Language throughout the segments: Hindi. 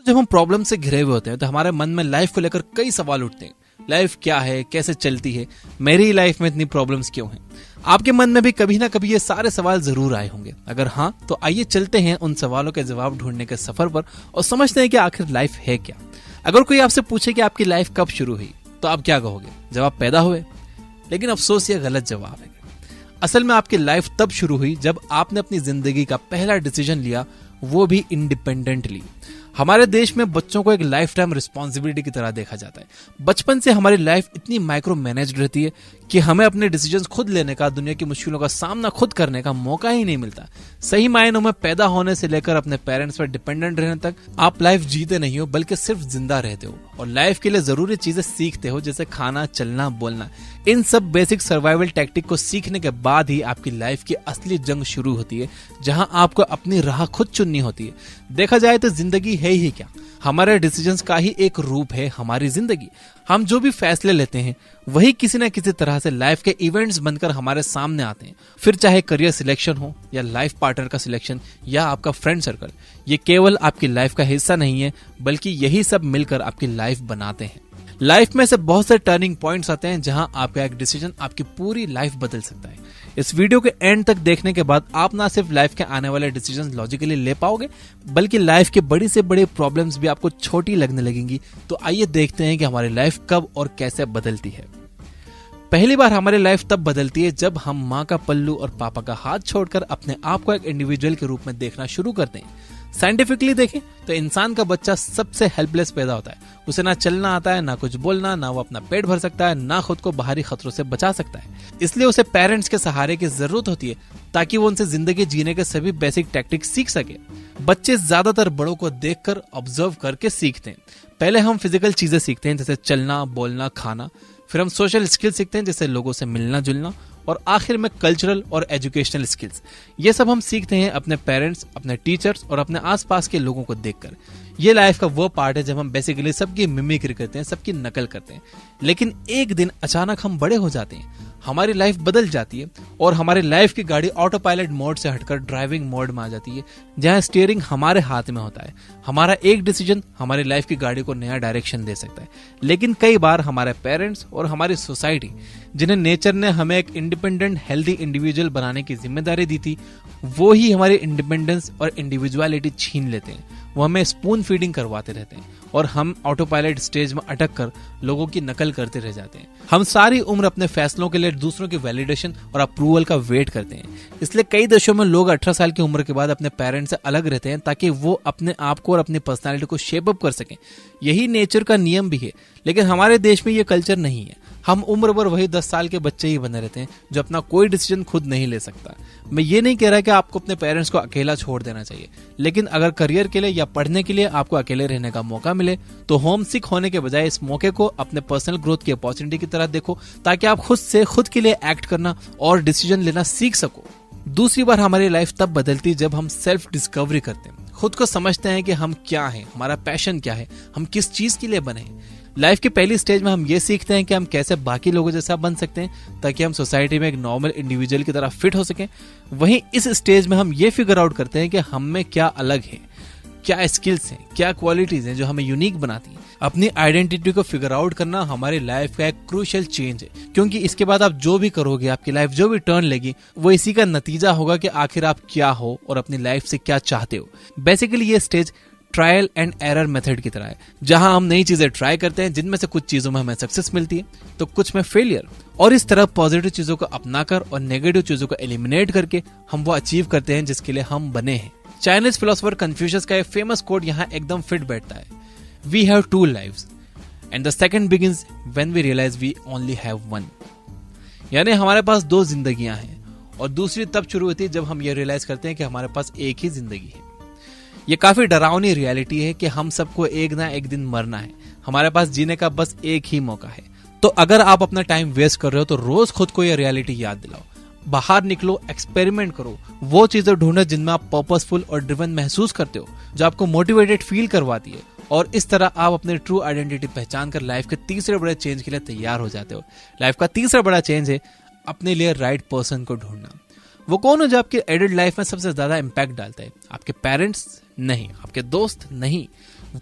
जब हम प्रॉब्लम से घिरे हुए होते हैं तो हमारे मन में लाइफ को लेकर कई सवाल उठते हैं। लाइफ क्या है, कैसे चलती है, मेरी लाइफ में इतनी प्रॉब्लम्स क्यों हैं? आपके मन में भी कभी ना कभी ये सारे सवाल जरूर आए होंगे। अगर हाँ, तो आइए चलते हैं उन सवालों के जवाब ढूंढने के सफर पर और समझते हैं कि आखिर लाइफ है क्या। अगर कोई आपसे पूछे कि आपकी लाइफ कब शुरू हुई, तो आप क्या कहोगे? जवाब पैदा हुए। लेकिन अफसोस ये गलत जवाब है। असल में आपकी लाइफ तब शुरू हुई जब आपने अपनी जिंदगी का पहला डिसीजन लिया, वो भी इंडिपेंडेंटली। हमारे देश में बच्चों को एक लाइफ टाइम रिस्पॉन्सिबिलिटी की तरह देखा जाता है। बचपन से हमारी लाइफ इतनी माइक्रो मैनेज्ड रहती है कि हमें अपने डिसीजंस खुद लेने का, दुनिया की मुश्किलों का सामना खुद करने का मौका ही नहीं मिलता। सही मायनों में पैदा होने से लेकर अपने पेरेंट्स पर डिपेंडेंट रहने तक आप लाइफ जीते नहीं हो, बल्कि सिर्फ जिंदा रहते हो और लाइफ के लिए जरूरी चीजें सीखते हो, जैसे खाना, चलना, बोलना। इन सब बेसिक सर्वाइवल टैक्टिक को सीखने के बाद ही आपकी लाइफ की असली जंग शुरू होती है, जहां आपको अपनी राह खुद चुननी होती है। देखा जाए तो जिंदगी है ही क्या, हमारे डिसीजंस का ही एक रूप है हमारी जिंदगी। हम जो भी फैसले लेते हैं वही किसी न किसी तरह से लाइफ के इवेंट्स बनकर हमारे सामने आते हैं। फिर चाहे करियर सिलेक्शन हो या लाइफ पार्टनर का सिलेक्शन या आपका फ्रेंड सर्कल, ये केवल आपकी लाइफ का हिस्सा नहीं है, बल्कि यही सब मिलकर आपकी लाइफ बनाते हैं। लाइफ में से बहुत से टर्निंग पॉइंट्स आते हैं जहां आपका एक डिसीजन आपकी पूरी लाइफ बदल सकता है। इस वीडियो के एंड तक देखने के बाद आप ना सिर्फ लाइफ के आने वाले डिसीजन लॉजिकली ले पाओगे, बल्कि लाइफ के बड़ी से बड़ी प्रॉब्लम्स भी आपको छोटी लगने लगेंगी। तो आइए देखते हैं कि हमारी लाइफ कब और कैसे बदलती है। पहली बार हमारी लाइफ तब बदलती है जब हम माँ का पल्लू और पापा का हाथ छोड़कर अपने आप को एक इंडिविजुअल के रूप में देखना शुरू करते हैं। साइंटिफिकली देखें तो इंसान का बच्चा सबसे हेल्पलेस पैदा होता है। उसे ना चलना आता है, ना कुछ बोलना, ना वो अपना पेट भर सकता है, ना खुद को बाहरी खतरों से बचा सकता है। इसलिए उसे पेरेंट्स के सहारे की जरूरत होती है ताकि वो उनसे जिंदगी जीने के सभी बेसिक टैक्टिक्स सीख सके। बच्चे ज्यादातर बड़ों को देखकर, ऑब्जर्व करके सीखते हैं। पहले हम फिजिकल चीजें सीखते हैं, जैसे चलना, बोलना, खाना। फिर हम सोशल स्किल सीखते हैं, जैसे लोगों से मिलना जुलना। और आखिर में कल्चरल और एजुकेशनल स्किल्स। ये सब हम सीखते हैं अपने पेरेंट्स, अपने टीचर्स और अपने आसपास के लोगों को देखकर। ये लाइफ का वो पार्ट है जब हम बेसिकली सबकी मिमिक्री करते हैं, सबकी नकल करते हैं। लेकिन एक दिन अचानक हम बड़े हो जाते हैं, हमारी लाइफ बदल जाती है और हमारी लाइफ की गाड़ी ऑटो पायलट मोड से हटकर ड्राइविंग मोड में आ जाती है, जहां स्टीयरिंग हमारे हाथ में होता है। हमारा एक डिसीजन हमारी लाइफ की गाड़ी को नया डायरेक्शन दे सकता है। लेकिन कई बार हमारे पेरेंट्स और हमारी सोसाइटी, जिन्हें नेचर ने हमें एक इंडिपेंडेंट हेल्दी इंडिविजुअल बनाने की जिम्मेदारी दी थी, वो ही हमारी इंडिपेंडेंस और इंडिविजुअलिटी छीन लेते हैं। वो हमें स्पून फीडिंग करवाते रहते हैं और हम ऑटो पायलट स्टेज में अटक कर लोगों की नकल करते रह जाते हैं। हम सारी उम्र अपने फैसलों के लिए दूसरों की वैलिडेशन और अप्रूवल का वेट करते हैं। इसलिए कई देशों में लोग 18 साल की उम्र के बाद अपने पेरेंट्स से अलग रहते हैं, ताकि वो अपने आप को और अपनी पर्सनालिटी को शेप अप कर सकें। यही नेचर का नियम भी है। लेकिन हमारे देश में ये कल्चर नहीं है। हम उम्र भर वही 10 साल के बच्चे ही बने रहते हैं जो अपना कोई डिसीजन खुद नहीं ले सकता। मैं ये नहीं कह रहा कि आपको अपने पेरेंट्स को अकेला छोड़ देना चाहिए, लेकिन अगर करियर के लिए या पढ़ने के लिए आपको अकेले रहने का मौका मिले, तो होम सिक होने के बजाय इस मौके को अपने पर्सनल ग्रोथ की अपॉर्चुनिटी की तरह देखो, ताकि आप खुद से खुद के लिए एक्ट करना और डिसीजन लेना सीख सको। दूसरी बार हमारी लाइफ तब बदलती जब हम सेल्फ डिस्कवरी करते हैं, खुद को समझते हैं कि हम क्या हैं, हमारा पैशन क्या है, हम किस चीज के लिए बने हैं। लाइफ की पहली स्टेज में हम ये सीखते हैं कि हम कैसे बाकी लोगों जैसा बन सकते हैं, ताकि हम सोसाइटी में एक नॉर्मल इंडिविजुअल की तरह फिट हो सकें। वहीं इस स्टेज में हम ये फिगर आउट करते हैं कि हम में क्या अलग है, क्या स्किल्स हैं, क्या क्वालिटीज हैं जो हमें यूनिक बनाती हैं। अपनी आइडेंटिटी को फिगर आउट करना हमारी लाइफ का एक क्रूशियल चेंज है, क्योंकि इसके बाद आप जो भी करोगे, आपकी लाइफ जो भी टर्न लेगी, वो इसी का नतीजा होगा कि आखिर आप क्या हो और अपनी लाइफ से क्या चाहते हो। बेसिकली ये stage trial and error method की तरह है, जहां हम नई चीजें ट्राई करते हैं, जिनमें से कुछ चीजों में हमें सक्सेस मिलती है तो कुछ में फेलियर, और इस तरह पॉजिटिव चीजों को अपनाकर और नेगेटिव चीजों को एलिमिनेट करके हम वो अचीव करते हैं जिसके लिए हम बने हैं। चाइनीज फिलोसोफर कन्फ्यूशियस का एक फेमस कोट यहाँ एकदम फिट बैठता है, we have two lives and the second begins when we realise we only have one. यानी हमारे पास दो जिंदगियां हैं और दूसरी तब शुरू होती है जब हम ये रियलाइज करते हैं कि हमारे पास एक ही जिंदगी है। ये काफी डरावनी रियलिटी है कि हम सबको एक ना एक दिन मरना है, हमारे पास जीने का बस एक ही मौका है। तो अगर आप अपना टाइम वेस्ट कर रहे हो तो रोज खुद को ये रियलिटी याद दिलाओ, बाहर निकलो, एक्सपेरिमेंट करो, वो चीजें ढूंढो जिनमें आप पर्पसफुल और ड्रिवन महसूस करते हो, जो आपको मोटिवेटेड फील करवाती है, और इस तरह आप अपने ट्रू आइडेंटिटी पहचान कर लाइफ के तीसरे बड़े चेंज के लिए तैयार हो जाते हो। लाइफ का तीसरा बड़ा चेंज है अपने लिए राइट पर्सन को ढूंढना। वो कौन हो जो आपके एडल्ट लाइफ में सबसे ज्यादा इंपैक्ट डालता है? आपके पेरेंट्स नहीं, आपके दोस्त नहीं,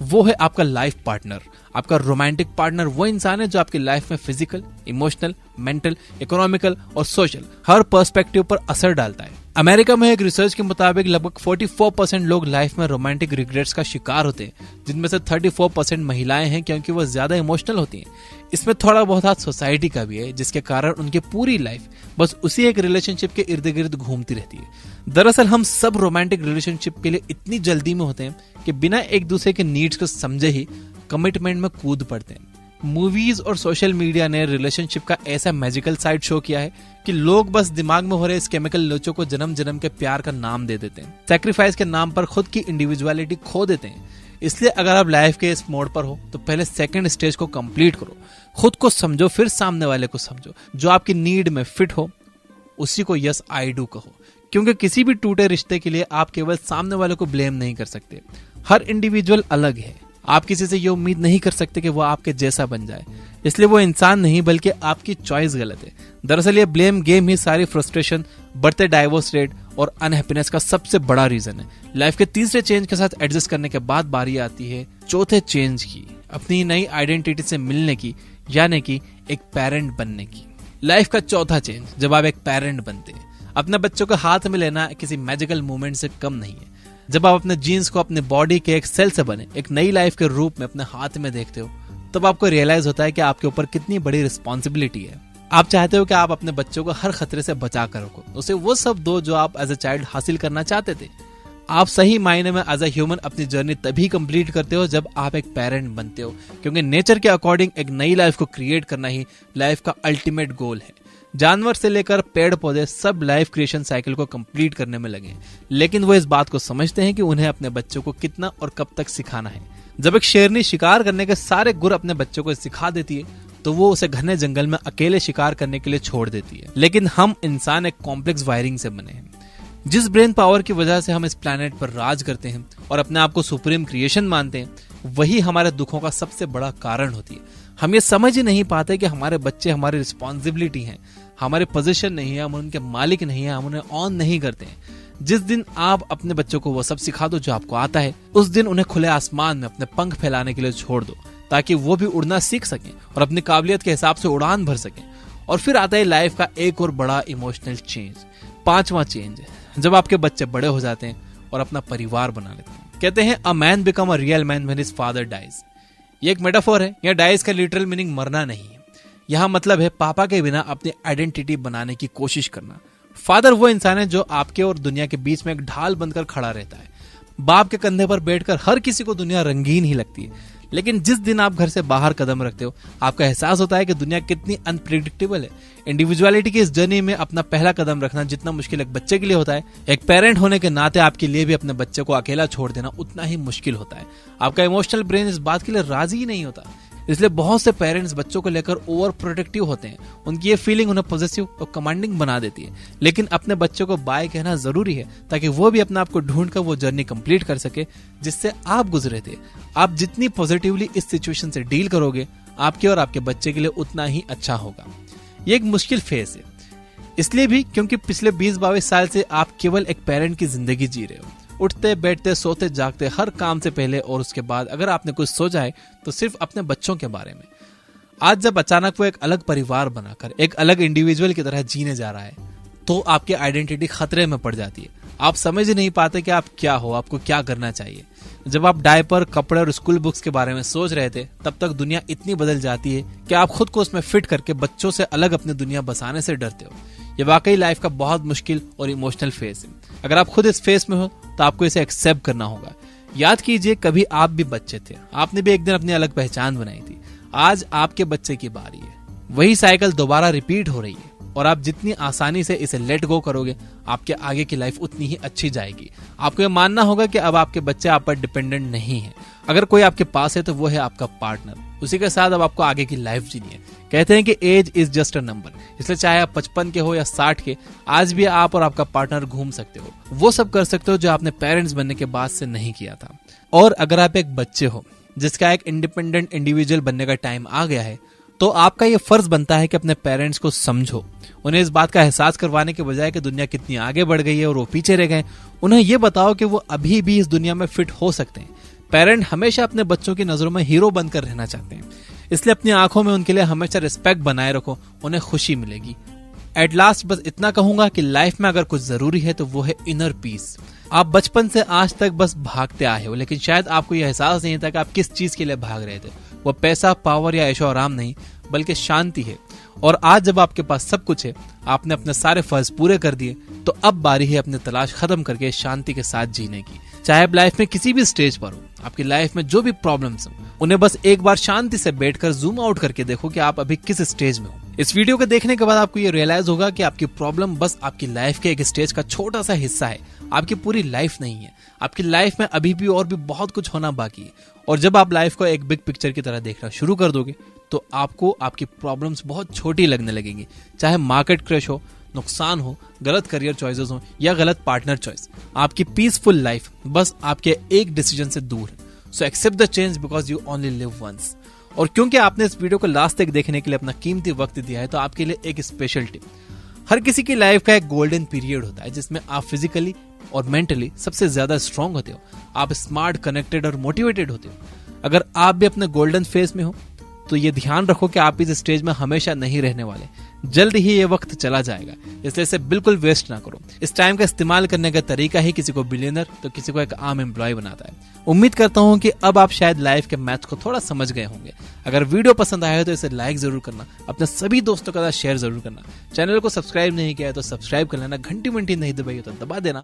वो है आपका लाइफ पार्टनर। आपका रोमांटिक पार्टनर वो इंसान है जो आपकी लाइफ में फिजिकल, इमोशनल, मेंटल, इकोनॉमिकल और सोशल हर पर्सपेक्टिव पर असर डालता है। अमेरिका में एक रिसर्च के मुताबिक लगभग 44% लोग लाइफ में रोमांटिक रिग्रेट्स का शिकार होते हैं, जिनमें से 34% महिलाएं हैं, क्योंकि वो ज्यादा इमोशनल होती हैं। इसमें थोड़ा बहुत हाथ सोसाइटी का भी है, जिसके कारण उनकी पूरी लाइफ बस उसी एक रिलेशनशिप के इर्द गिर्द घूमती रहती है। दरअसल हम सब रोमांटिक रिलेशनशिप के लिए इतनी जल्दी में होते हैं कि बिना एक दूसरे के नीड्स को समझे ही कमिटमेंट में कूद पड़ते हैं। मूवीज और सोशल मीडिया ने रिलेशनशिप का ऐसा मैजिकल साइड शो किया है कि लोग बस दिमाग में हो रहे इस केमिकल लोचों को जन्म जन्म के प्यार का नाम दे देते हैं। सैक्रिफाइस के नाम पर खुद की इंडिविजुअलिटी खो देते हैं। इसलिए अगर आप लाइफ के इस मोड पर हो तो पहले सेकंड स्टेज को कंप्लीट करो, खुद को समझो, फिर सामने वाले को समझो। जो आपकी नीड में फिट हो उसी को यस आई डू कहो, क्योंकि किसी भी टूटे रिश्ते के लिए आप केवल सामने वाले को ब्लेम नहीं कर सकते। हर इंडिविजुअल अलग है। आप किसी से ये उम्मीद नहीं कर सकते कि वो आपके जैसा बन जाए, इसलिए वो इंसान नहीं बल्कि आपकी चॉइस गलत है। दरअसल ये ब्लेम गेम ही सारी फ्रस्ट्रेशन, बढ़ते डाइवोर्स रेट और अनहैप्पीनेस का सबसे बड़ा रीजन है। लाइफ के तीसरे चेंज के साथ एडजस्ट करने के बाद बारी आती है चौथे चेंज की, अपनी नई आइडेंटिटी से मिलने की, यानी कि एक पेरेंट बनने की। लाइफ का चौथा चेंज जब आप एक पेरेंट बनते हैं। अपने बच्चों को हाथ में लेना किसी मैजिकल मूवमेंट से कम नहीं है। जब आप अपने जीन्स को अपने बॉडी के एक सेल से बने एक नई लाइफ के रूप में अपने हाथ में देखते हो, तब आपको रियलाइज होता है कि आपके ऊपर कितनी बड़ी रिस्पॉन्सिबिलिटी है। आप चाहते हो कि आप अपने बच्चों को हर खतरे से बचा कर रखो, उसे वो सब दो जो आप एज ए चाइल्ड हासिल करना चाहते थे। आप सही मायने में एज ए ह्यूमन अपनी जर्नी तभी कंप्लीट करते हो जब आप एक पेरेंट बनते हो, क्योंकि नेचर के अकॉर्डिंग एक नई लाइफ को क्रिएट करना ही लाइफ का अल्टीमेट गोल है। जानवर से लेकर पेड़ पौधे सब लाइफ क्रिएशन साइकिल को कंप्लीट करने में लगे, लेकिन वो इस बात को समझते हैं कि उन्हें अपने बच्चों को कितना और कब तक सिखाना है। जब एक शेरनी शिकार करने के सारे गुर अपने बच्चों को सिखा देती है तो वो उसे घने जंगल में अकेले शिकार करने के लिए छोड़ देती है। लेकिन हम इंसान एक कॉम्प्लेक्स वायरिंग से बने हैं। जिस ब्रेन पावर की वजह से हम इस प्लैनेट पर राज करते हैं और अपने आप को सुप्रीम क्रिएशन मानते हैं, वही हमारे दुखों का सबसे बड़ा कारण होती है। हम ये समझ ही नहीं पाते कि हमारे बच्चे हमारी रिस्पॉन्सिबिलिटी हैं, हमारे पोजीशन नहीं है, हम उनके मालिक नहीं है, हम उन्हें ऑन नहीं करते हैं। जिस दिन आप अपने बच्चों को वो सब सिखा दो जो आपको आता है, उस दिन उन्हें खुले आसमान में अपने पंख फैलाने के लिए छोड़ दो, ताकि वो भी उड़ना सीख सकें और अपनी काबिलियत के हिसाब से उड़ान भर सकें। और फिर आता है लाइफ का एक और बड़ा इमोशनल चेंज, पांचवा चेंज, जब आपके बच्चे बड़े हो जाते हैं और अपना परिवार बना लेते हैं। कहते हैं a man become a real man when his father dies. ये एक मेटाफोर है। यह डाइज का लिटरल मीनिंग मरना नहीं है। यहाँ मतलब है पापा के बिना अपनी आइडेंटिटी बनाने की कोशिश करना। फादर वो इंसान है जो आपके और दुनिया के बीच में एक ढाल बनकर खड़ा रहता है। बाप के कंधे पर बैठकर हर किसी को दुनिया रंगीन ही लगती है, लेकिन जिस दिन आप घर से बाहर कदम रखते हो, आपका एहसास होता है कि दुनिया कितनी अनप्रिडिक्टेबल है। इंडिविजुअलिटी की इस जर्नी में अपना पहला कदम रखना जितना मुश्किल एक बच्चे के लिए होता है, एक पेरेंट होने के नाते आपके लिए भी अपने बच्चे को अकेला छोड़ देना उतना ही मुश्किल होता है। आपका इमोशनल ब्रेन इस बात के लिए राजी ही नहीं होता। इसलिए बहुत से पेरेंट्स बच्चों को लेकर ओवर प्रोटेक्टिव होते हैं। उनकी ये फीलिंग उन्हें पॉजिटिव और कमांडिंग बना देती है। लेकिन अपने बच्चों को बाय कहना जरूरी है, ताकि वो भी अपने आप को ढूंढ कर वो जर्नी कंप्लीट कर सके जिससे आप गुजरे थे। आप जितनी पॉजिटिवली इस सिचुएशन से डील करोगे, आपके और आपके बच्चे के लिए उतना ही अच्छा होगा। ये एक मुश्किल फेज है, इसलिए भी क्योंकि पिछले 20-22 साल से आप केवल एक पेरेंट की जिंदगी जी रहे हो। उठते बैठते सोते जागते हर काम से पहले और उसके बाद अगर आपने कुछ सोचा है तो सिर्फ अपने बच्चों के बारे में। आज जब अचानक वो एक अलग परिवार बनाकर एक अलग इंडिविजुअल की तरह जीने जा रहा है, तो आपकी आइडेंटिटी खतरे में पड़ जाती है। आप समझ ही नहीं पाते कि आप क्या हो, आपको क्या करना चाहिए। जब आप डायपर, कपड़े और स्कूल बुक्स के बारे में सोच रहे थे, तब तक दुनिया इतनी बदल जाती है कि आप खुद को उसमें फिट करके बच्चों से अलग अपनी दुनिया बसाने से डरते हो। ये वाकई लाइफ का बहुत मुश्किल और इमोशनल फेज है। अगर आप खुद इस फेज में हो तो आपको इसे एक्सेप्ट करना होगा। याद कीजिए, कभी आप भी बच्चे थे, आपने भी एक दिन अपनी अलग पहचान बनाई थी। आज आपके बच्चे की बारी है। वही साइकिल दोबारा रिपीट हो रही है और आप जितनी आसानी से इसे लेट गो करोगे, आपके आगे की लाइफ उतनी ही अच्छी जाएगी। आपको ये मानना होगा कि अब आपके बच्चे आप पर डिपेंडेंट नहीं है। अगर कोई आपके पास है तो वो है आपका पार्टनर। उसी के साथ अब आपको आगे की लाइफ जीनी है। कहते हैं कि age is just a number, इसलिए चाहे आप 55 के हो या 60 के, आज भी आप और आपका पार्टनर घूम सकते हो। वो सब कर सकते हो जो आपने पेरेंट्स बनने के बाद से नहीं किया था। और अगर आप एक बच्चे हो जिसका एक इंडिपेंडेंट इंडिविजुअल बनने का टाइम आ गया है, तो आपका ये फर्ज बनता है कि अपने पेरेंट्स को समझो। उन्हें इस बात का एहसास करवाने के बजाय कि दुनिया कितनी आगे बढ़ गई है और वो पीछे रह गए, उन्हें ये बताओ कि वो अभी भी इस दुनिया में फिट हो सकते हैं। पेरेंट हमेशा अपने बच्चों की नजरों में हीरो बनकर रहना चाहते हैं, इसलिए अपनी आंखों में उनके लिए हमेशा रिस्पेक्ट बनाए रखो, उन्हें खुशी मिलेगी। एट लास्ट बस इतना कहूंगा कि लाइफ में अगर कुछ जरूरी है तो वो है इनर पीस। आप बचपन से आज तक बस भागते आए हो, लेकिन शायद आपको यह एहसास नहीं था कि आप किस चीज के लिए भाग रहे थे। वो पैसा, पावर या ऐशो आराम नहीं, बल्कि शांति है। और आज जब आपके पास सब कुछ है, आपने अपने सारे फर्ज पूरे कर दिए, तो अब बारी है अपनी तलाश खत्म करके शांति के साथ जीने की। चाहे आप लाइफ में किसी भी स्टेज पर हो, आपकी लाइफ में जो भी प्रॉब्लम्स हो, उन्हें बस एक बार शांति से बैठकर जूम आउट करके देखो कि आप अभी किस स्टेज में हो। इस वीडियो को देखने के बाद आपको ये रियलाइज होगा कि आपकी प्रॉब्लम बस आपकी लाइफ के एक स्टेज का छोटा सा हिस्सा है, आपकी पूरी लाइफ नहीं है। आपकी लाइफ में अभी भी और भी बहुत कुछ होना बाकी है। और जब आप लाइफ को एक बिग पिक्चर की तरह देखना शुरू कर दोगे, तो आपको आपकी प्रॉब्लम्स बहुत छोटी लगने लगेंगी। चाहे मार्केट क्रैश हो, नुकसान हो, गलत करियर चॉइसेस हो या गलत पार्टनर चॉइस, आपकी पीसफुल लाइफ बस आपके एक डिसीजन से दूर है। So accept the change because you only live once. और क्योंकि आपने इस वीडियो को लास्ट तक देखने के लिए अपना कीमती वक्त दिया है, तो आपके लिए एक स्पेशल टिप। हर किसी की लाइफ का एक गोल्डन पीरियड होता है जिसमें आप फिजिकली और मेंटली सबसे ज्यादा स्ट्रांग होते हो, आप स्मार्ट, कनेक्टेड और मोटिवेटेड होते हो। अगर आप भी अपने गोल्डन फेज में हो, तो ये ध्यान रखो कि आप इस स्टेज में हमेशा नहीं रहने वाले। जल्द ही ये वक्त चला जाएगा, इसलिए इसे बिल्कुल वेस्ट ना करो। इस टाइम का इस्तेमाल करने का तरीका ही किसी को बिलियनर तो किसी को एक आम एम्प्लॉय बनाता है। उम्मीद करता हूँ कि अब आप शायद लाइफ के मैथ्स को थोड़ा समझ गए होंगे। अगर वीडियो पसंद आया हो तो इसे लाइक जरूर करना, अपने सभी दोस्तों के साथ शेयर जरूर करना। चैनल को सब्सक्राइब नहीं किया है तो सब्सक्राइब कर लेना, घंटी मंटी नहीं दबाई तो दबा देना।